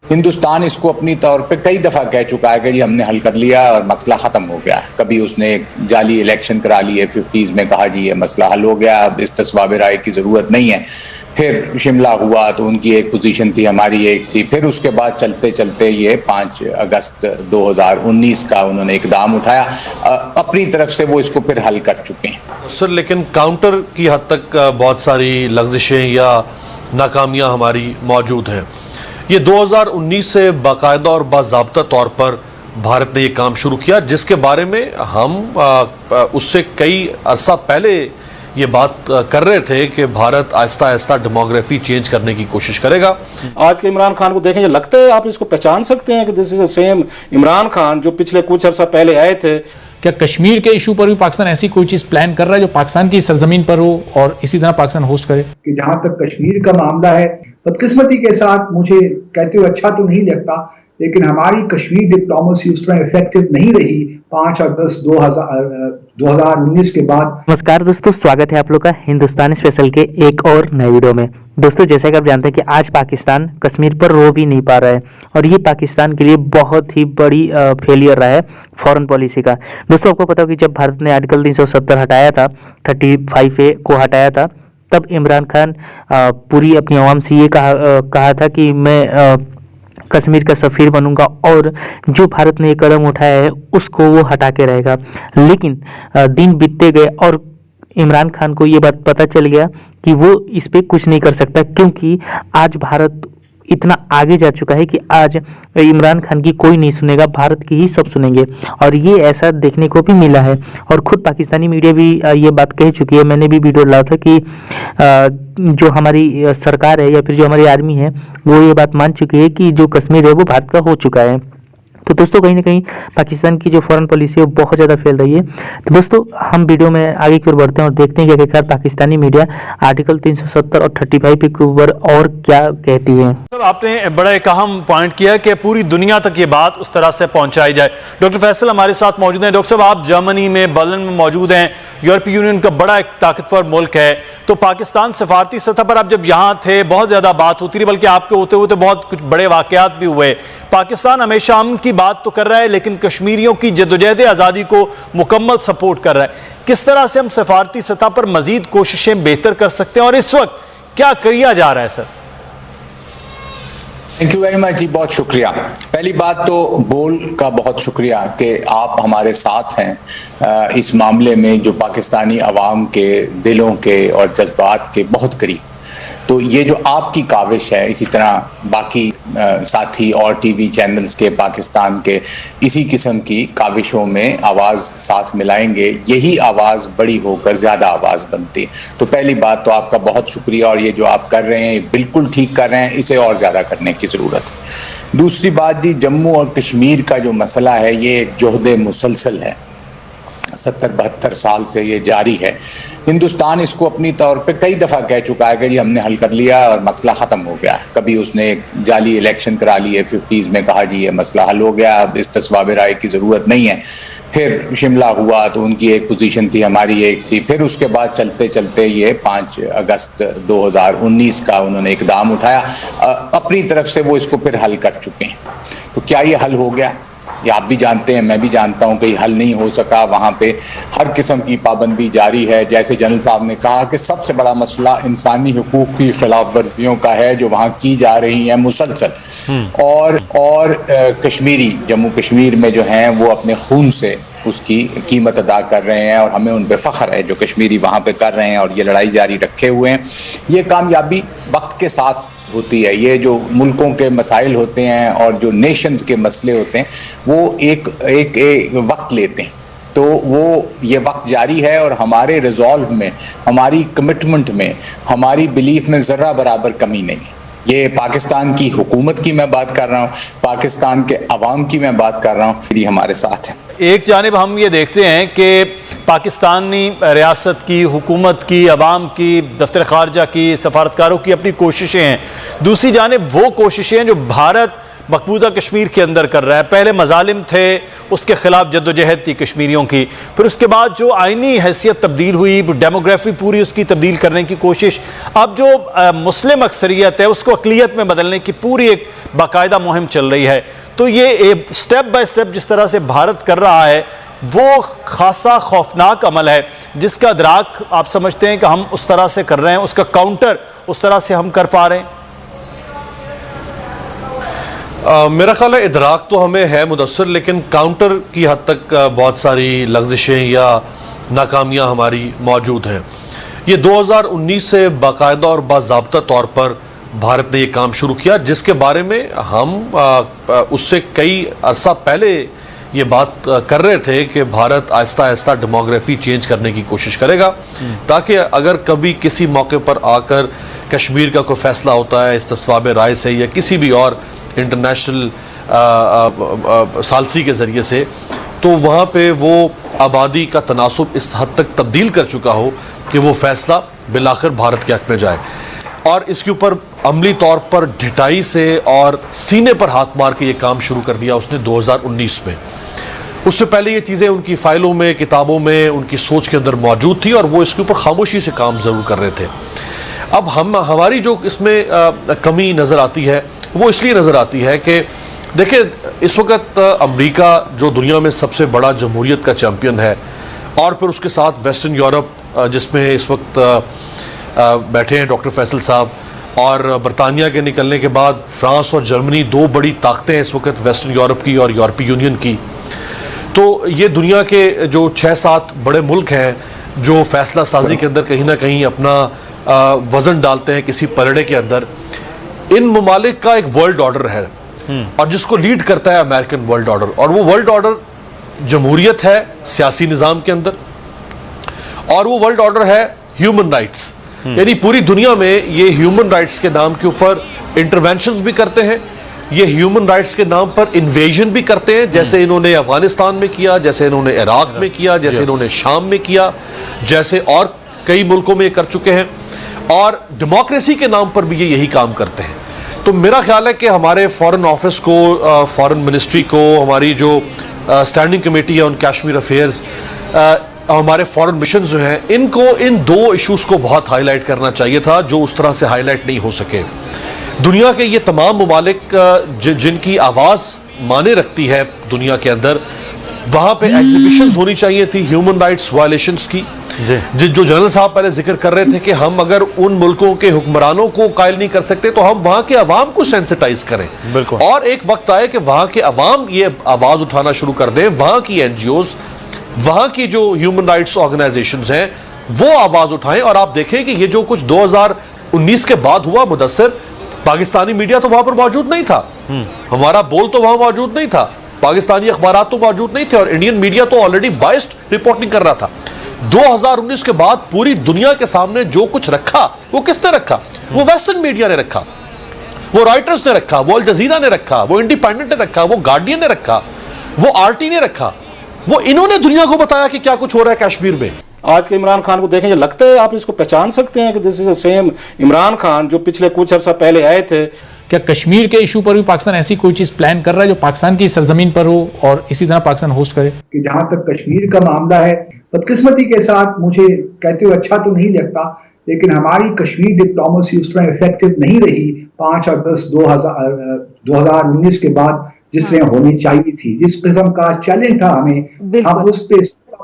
हिंदुस्तान इसको अपनी तौर पे कई दफा कह चुका है कि जी हमने हल कर लिया और मसला खत्म हो गया। कभी उसने एक जाली इलेक्शन करा लिए 50s में, कहा जी ये मसला हल हो गया, अब इस तस्वाब राय की जरूरत नहीं है। फिर शिमला हुआ तो उनकी एक पोजीशन थी, हमारी एक थी। फिर उसके बाद चलते चलते ये 5 अगस्त 2019 का उन्होंने इकदाम उठाया, अपनी तरफ से वो इसको फिर हल कर चुके हैं। सर लेकिन काउंटर की हद तक बहुत सारी लफ्ज़िशें या नाकामियां हमारी मौजूद हैं। ये 2019 से बाकायदा और बाज़ाब्ता तौर पर भारत ने ये काम शुरू किया, जिसके बारे में हम उससे कई अरसा पहले ये बात कर रहे थे कि भारत आहिस्ता आहिस्ता डेमोग्राफी चेंज करने की कोशिश करेगा। आज के इमरान खान को देखें, लगता है आप इसको पहचान सकते हैं कि this is the same Imran Khan जो पिछले कुछ अरसा पहले आए थे। क्या कश्मीर के इशू पर भी पाकिस्तान ऐसी कोई चीज प्लान कर रहा है जो पाकिस्तान की सरजमीन पर हो और इसी तरह पाकिस्तान होस्ट करे? कि जहां तक कश्मीर का मामला है, बदकिस्मती के साथ मुझे कहते हुए अच्छा तो नहीं लगता, लेकिन हमारी कश्मीर डिप्लोमेसी उस तरह इफेक्टिव नहीं रही 5 अगस्त 2019 के बाद। नमस्कार दोस्तों, स्वागत है आप लोग का हिंदुस्तानी स्पेशल के एक और नए वीडियो में। दोस्तों जैसा कि आप जानते हैं कि आज पाकिस्तान कश्मीर पर रो भी नहीं पा रहा है और ये पाकिस्तान के लिए बहुत ही बड़ी फेलियर रहा है फॉरेन पॉलिसी का। दोस्तों आपको पता हो कि जब भारत ने आर्टिकल 370 हटाया था, 35A को हटाया था, तब इमरान खान पूरी अपनी आवाम से ये कहा था कि मैं कश्मीर का सफ़ीर बनूंगा और जो भारत ने ये कदम उठाया है उसको वो हटा के रहेगा। लेकिन दिन बीतते गए और इमरान खान को ये बात पता चल गया कि वो इस पे कुछ नहीं कर सकता, क्योंकि आज भारत इतना आगे जा चुका है कि आज इमरान खान की कोई नहीं सुनेगा, भारत की ही सब सुनेंगे। और ये ऐसा देखने को भी मिला है और खुद पाकिस्तानी मीडिया भी ये बात कह चुकी है। मैंने भी वीडियो डाला था कि जो हमारी सरकार है या फिर जो हमारी आर्मी है वो ये बात मान चुकी है कि जो कश्मीर है वो भारत का हो चुका है। तो दोस्तों कहीं ना कहीं पाकिस्तान की जो फॉरेन पॉलिसी है वो बहुत ज़्यादा फैल रही है। तो दोस्तों हम वीडियो में आगे की ओर बढ़ते हैं और देखते हैं कि आखिरकार पाकिस्तानी मीडिया आर्टिकल 370 और 35A के ऊपर और क्या कहती है। सर आपने बड़ा एक अहम पॉइंट किया कि पूरी दुनिया तक ये बात उस तरह से पहुंचाई जाए। डॉक्टर फैसल हमारे साथ मौजूद हैं। डॉक्टर साहब आप जर्मनी में बर्लिन में मौजूद हैं, यूरोपीय यूनियन का बड़ा एक ताकतवर मुल्क है, तो पाकिस्तान सफारती सतह पर आप जब यहाँ थे बहुत ज़्यादा बात होती रही, बल्कि आपके होते हुए तो बहुत कुछ बड़े वाकयात भी हुए। पाकिस्तान हमेशा अमन की बात तो कर रहा है लेकिन कश्मीरियों की जद्दोजहद आज़ादी को मुकम्मल सपोर्ट कर रहा है। किस तरह से हम सफारती सतह पर मजीद कोशिशें बेहतर कर सकते हैं और इस वक्त क्या किया जा रहा है? Sir thank you very much जी, बहुत शुक्रिया। पहली बात तो बोल का बहुत शुक्रिया कि आप हमारे साथ हैं इस मामले में जो पाकिस्तानी अवाम के दिलों के और जज्बात के बहुत करीब। तो ये जो आपकी काविश है, इसी तरह बाकी साथी और टीवी चैनल्स के पाकिस्तान के इसी किस्म की काविशों में आवाज़ साथ मिलाएंगे, यही आवाज़ बड़ी होकर ज़्यादा आवाज़ बनती है। तो पहली बात तो आपका बहुत शुक्रिया, और ये जो आप कर रहे हैं बिल्कुल ठीक कर रहे हैं, इसे और ज़्यादा करने की ज़रूरत है। दूसरी बात जी, जम्मू और कश्मीर का जो मसला है ये जोहदे मुसलसल है, 70-72 साल से ये जारी है। हिंदुस्तान इसको अपनी तौर पे कई दफ़ा कह चुका है कि जी हमने हल कर लिया और मसला ख़त्म हो गया। कभी उसने एक जाली इलेक्शन करा लिए 50s में, कहा जी ये मसला हल हो गया, अब इस तस्वाब राय की ज़रूरत नहीं है। फिर शिमला हुआ तो उनकी एक पोजीशन थी, हमारी एक थी। फिर उसके बाद चलते चलते ये 5 अगस्त 2019 का उन्होंने इकदाम उठाया, अपनी तरफ से वो इसको फिर हल कर चुके हैं। तो क्या ये हल हो गया? ये आप भी जानते हैं, मैं भी जानता हूं कि हल नहीं हो सका। वहाँ पे हर किस्म की पाबंदी जारी है। जैसे जनरल साहब ने कहा कि सबसे बड़ा मसला इंसानी हुकूक की खिलाफ वर्जियों का है जो वहाँ की जा रही हैं मुसलसल। और कश्मीरी, जम्मू कश्मीर में जो हैं वो अपने खून से उसकी कीमत अदा कर रहे हैं और हमें उन पे फ़ख्र है जो कश्मीरी वहाँ पे कर रहे हैं और ये लड़ाई जारी रखे हुए हैं। ये कामयाबी वक्त के साथ होती है। ये जो मुल्कों के मसाइल होते हैं और जो नेशंस के मसले होते हैं वो एक वक्त लेते हैं। तो वो ये वक्त जारी है और हमारे रिजॉल्व में, हमारी कमिटमेंट में, हमारी बिलीफ में ज़रा बराबर कमी नहीं है। ये पाकिस्तान की हुकूमत की मैं बात कर रहा हूँ, पाकिस्तान के अवाम की मैं बात कर रहा हूँ, ये हमारे साथ है। एक जानिब हम ये देखते हैं कि पाकिस्तानी रियासत की, हुकूमत की, अवाम की, दफ्तर खारजा की, सफारतकारों की अपनी कोशिशें हैं। दूसरी जानिब वो कोशिशें जो भारत मकबूजा कश्मीर के अंदर कर रहा है। पहले मजालिम थे, उसके खिलाफ जद्दोजहद थी कश्मीरियों की, फिर उसके बाद जो आइनी हैसियत तब्दील हुई, डेमोग्राफी पूरी उसकी तब्दील करने की कोशिश, अब जो मुस्लिम अक्सरियत है उसको अक़लियत में बदलने की पूरी एक बाकायदा मुहिम चल रही है। तो ये स्टेप बाय स्टेप जिस तरह से भारत कर रहा है वो खासा खौफनाक अमल है, जिसका अदराक आप समझते हैं कि हम उस तरह से कर रहे हैं, उसका काउंटर उस तरह से हम कर पा रहे हैं? मेरा ख्याल है इदराक तो हमें है मुदस्सिर, लेकिन काउंटर की हद तक बहुत सारी लग़ज़िशें या नाकामियां हमारी मौजूद हैं। ये 2019 से बाकायदा और बाज़ाब्ता तौर पर भारत ने ये काम शुरू किया, जिसके बारे में हम उससे कई अरसा पहले ये बात कर रहे थे कि भारत आहिस्ता आहिस्ता डेमोग्राफी चेंज करने की कोशिश करेगा, ताकि अगर कभी किसी मौके पर आकर कश्मीर का कोई फैसला होता है इस्तिस्वाब राय से या किसी भी और इंटरनेशनल सालसी के ज़रिए से, तो वहाँ पे वो आबादी का तनासुब इस हद तक तब्दील कर चुका हो कि वो फैसला बिलाखिर भारत के हक़ में जाए। और इसके ऊपर अमली तौर पर ढिठाई से और सीने पर हाथ मार के ये काम शुरू कर दिया उसने 2019 में। उससे पहले ये चीज़ें उनकी फाइलों में, किताबों में, उनकी सोच के अंदर मौजूद थी और वो इसके ऊपर खामोशी से काम ज़रूर कर रहे थे। अब हमारी जो इसमें कमी नज़र आती है वो इसलिए नज़र आती है कि देखिए, इस वक्त अमेरिका जो दुनिया में सबसे बड़ा जमहूरियत का चैम्पियन है, और फिर उसके साथ वेस्टर्न यूरोप जिसमें इस वक्त बैठे हैं डॉक्टर फैसल साहब, और बरतानिया के निकलने के बाद फ्रांस और जर्मनी, दो बड़ी ताकतें हैं इस वक्त वेस्टर्न यूरोप की और यूरोपीय यूनियन की। तो ये दुनिया के जो 6-7 बड़े मुल्क हैं जो फैसला साजी के अंदर कहीं ना कहीं अपना वज़न डालते हैं किसी पलड़े के अंदर। इन ममालिक का एक वर्ल्ड ऑर्डर है और जिसको लीड करता है अमेरिकन वर्ल्ड ऑर्डर, और वो वर्ल्ड ऑर्डर जमहूरियत है सियासी निज़ाम के अंदर, और वो वर्ल्ड ऑर्डर है ह्यूमन राइट्स। यानी पूरी दुनिया में ये ह्यूमन राइट्स के नाम के ऊपर इंटरवेंशंस भी करते हैं, ये ह्यूमन राइट्स के नाम पर इन्वेजन भी करते हैं, जैसे इन्होंने अफगानिस्तान में किया, जैसे इन्होंने इराक में किया, जैसे इन्होंने शाम में किया, जैसे और कई मुल्कों में कर चुके हैं, और डेमोक्रेसी के नाम पर भी ये यही काम करते हैं। तो मेरा ख्याल है कि हमारे फॉरेन ऑफिस को, फॉरेन मिनिस्ट्री को, हमारी जो स्टैंडिंग कमेटी है ऑन कश्मीर अफेयर्स, हमारे फॉरेन मिशन जो हैं, इनको इन दो इश्यूज को बहुत हाईलाइट करना चाहिए था जो उस तरह से हाईलाइट नहीं हो सके। दुनिया के ये तमाम ममालिक जिनकी आवाज़ माने रखती है दुनिया के अंदर, वहाँ पे एग्जीबिशंस होनी चाहिए थी ह्यूमन राइट्स वायलेशंस की, जो जनरल साहब पहले जिक्र कर रहे थे कि हम अगर उन मुल्कों के हुक्मरानों को कायल नहीं कर सकते तो हम वहाँ के अवाम को सेंसिटाइज करें। और एक वक्त आए कि वहाँ के अवाम ये आवाज़ उठाना शुरू कर दें, वहाँ की NGOs, वहाँ की जो ह्यूमन राइट्स ऑर्गेनाइजेशंस हैं वो आवाज़ उठाएं। और आप देखें कि ये जो कुछ 2019 के बाद हुआ मुदस्सिर, पाकिस्तानी मीडिया तो वहाँ पर मौजूद नहीं था, हमारा बोल तो वहाँ मौजूद नहीं था, पाकिस्तानी अखबार तो मौजूद नहीं थे, और इंडियन मीडिया तो ऑलरेडी बायस्ड रिपोर्टिंग कर रहा था। 2019 के बाद पूरी दुनिया के सामने जो कुछ रखा वो किसने रखा? वो वेस्टर्न मीडिया ने रखा, वो रॉयटर्स ने रखा, वो अल जजीरा ने रखा, वो इंडिपेंडेंट ने रखा, वो गार्डियन ने रखा, वो RT ने रखा। वो इन्होंने दुनिया को बताया कि क्या कुछ हो रहा है कश्मीर में। आज के इमरान खान को देखें, लगता है आप इसको पहचान सकते हैं कि this is the same Imran Khan जो पिछले कुछ अर्सा पहले आए थे। क्या कश्मीर के इशू पर भी पाकिस्तान ऐसी कोई चीज प्लान कर रहा है जो पाकिस्तान की सरजमीन पर हो और इसी तरह पाकिस्तान होस्ट करे? कि जहां तक कश्मीर का मामला है, बदकिस्मती के साथ मुझे कहते हुए अच्छा तो नहीं लगता, लेकिन हमारी कश्मीर डिप्लोमेसी उस तरह इफेक्टिव नहीं रही 5 अगस्त 2019 के बाद जिस तरह होनी चाहिए थी। जिस किस्म का चैलेंज था हमें, हम उस पे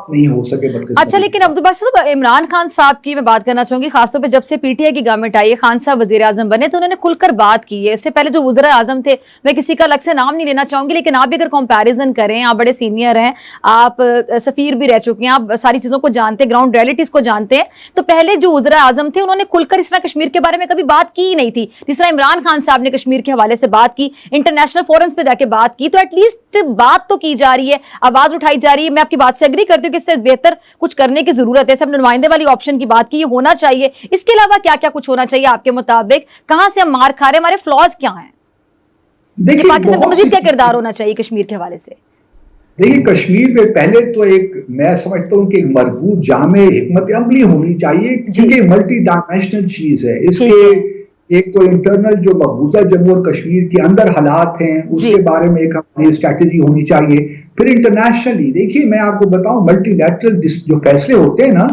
नहीं हो सके। अच्छा, लेकिन अब्दुल बासित साहब, इमरान खान साहब की मैं बात करना चाहूंगी, खासतौर पे जब से PTI की गवर्नमेंट आई है, खान साहब वजीर आजम बने तो उन्होंने खुलकर बात की है। इससे पहले जो वज़ीर आजम थे, मैं किसी का अलग से नाम नहीं लेना चाहूंगी, लेकिन आप भी अगर कंपैरिजन करें, आप बड़े सीनियर हैं, आप सफीर भी रह चुके हैं, आप सारी चीजों को जानते हैं, ग्राउंड रियलिटीज को जानते हैं, तो पहले जो वज़ीर आजम थे उन्होंने खुलकर इस तरह कश्मीर के बारे में कभी बात की ही नहीं थी जिस तरह इमरान खान साहब ने कश्मीर के हवाले से बात की, इंटरनेशनल फोरम पे जाके बात की। तो एटलीस्ट बात तो की जा रही है, आवाज उठाई जा रही है। मैं आपकी बात से एग्री करती हूँ कि इससे बेहतर कुछ करने की जरूरत है। सब नुमाइंदे वाली ऑप्शन की बात की, ये होना चाहिए। इसके अलावा क्या क्या कुछ होना चाहिए आपके मुताबिक? कहां से हम मार खा रहे हैं, हमारे फ्लॉज क्या हैं? देखिए, पाकिस्तान का मजीद क्या किरदार होना चाहिए कश्मीर के हवाले से? देखिए, कश्मीर में पहले तो एक मैं समझता हूँ कि एक मजबूत जामे हिकमत अमली होनी चाहिए, क्योंकि मल्टी डायमेंशनल चीज है। इसके एक तो इंटरनल जो मकबूजा जम्मू और कश्मीर के अंदर हालात हैं उसके बारे में एक हमारी स्ट्रैटेजी होनी चाहिए। फिर इंटरनेशनली देखिए, मैं आपको बताऊं, मल्टीलैटरल जो फैसले होते हैं ना,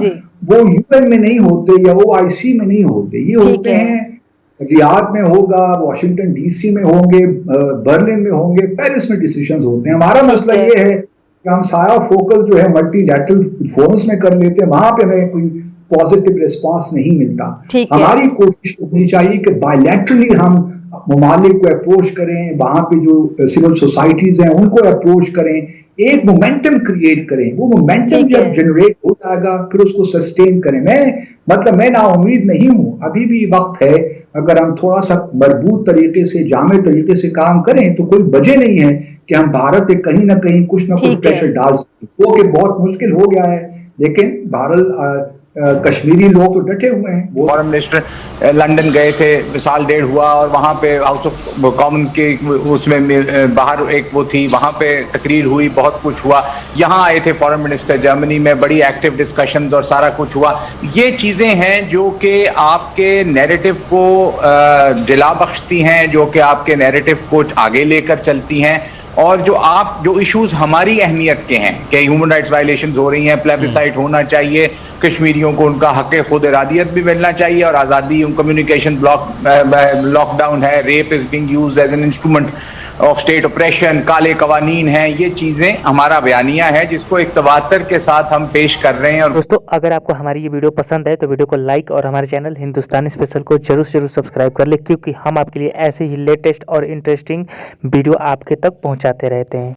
वो यूएन में नहीं होते या ओआईसी में नहीं होते, ये होते हैं रियाद में होगा, वॉशिंगटन डीसी में होंगे, बर्लिन में होंगे, पेरिस में डिसीजंस होते हैं। हमारा मसला ये है कि हम सारा फोकस जो है मल्टीलैटरल फोरम्स में कर लेते हैं, वहां पे हमें कोई पॉजिटिव रिस्पांस नहीं मिलता। हमारी कोशिश होनी चाहिए कि बायलैटरली हम ममालिक को अप्रोच करें, वहां पे जो सिविल सोसाइटीज हैं उनको अप्रोच करें, एक मोमेंटम क्रिएट करें। वो मोमेंटम जब जनरेट हो जाएगा फिर उसको सस्टेन करें। मैं ना उम्मीद नहीं हूं, अभी भी वक्त है। अगर हम थोड़ा सा मजबूत तरीके से, जामे तरीके से काम करें तो कोई वजह नहीं है कि हम भारत पे कहीं ना कहीं कुछ ना कुछ प्रेशर डाल सकते। वो कि बहुत मुश्किल हो गया है, लेकिन भारत कश्मीरी लोग तो डटे हुए हैं। फॉरेन मिनिस्टर लंदन गए थे, साल डेढ़ हुआ, और वहाँ पे हाउस ऑफ कॉमन्स के उसमें बाहर एक वो थी, वहाँ पे तकरीर हुई, बहुत कुछ हुआ। यहाँ आए थे फॉरेन मिनिस्टर जर्मनी में, बड़ी एक्टिव डिस्कशंस और सारा कुछ हुआ। ये चीज़ें हैं जो कि आपके नैरेटिव को जिला बख्शती हैं, जो कि आपके नैरेटिव को आगे लेकर चलती हैं, और जो इश्यूज हमारी अहमियत के हैं कि ह्यूमन राइट्स वायलेशंस हो रही हैं, प्लेबिसाइट होना चाहिए, कश्मीरियों को उनका हक खुद इरादियत भी मिलना चाहिए, और आज़ादी, कम्युनिकेशन लॉकडाउन है, rape is being used as an instrument of state operation, काले कवानीन हैं, ये चीज़ें हमारा बयानिया है जिसको एक तवातर के साथ हम पेश कर रहे हैं। और दोस्तों, अगर आपको हमारी ये वीडियो पसंद है तो वीडियो को लाइक और हमारे चैनल हिंदुस्तानी स्पेशल को जरूर सब्सक्राइब कर ले, क्योंकि हम आपके लिए ऐसे ही लेटेस्ट और इंटरेस्टिंग वीडियो आपके तक पहुंचाते रहते हैं।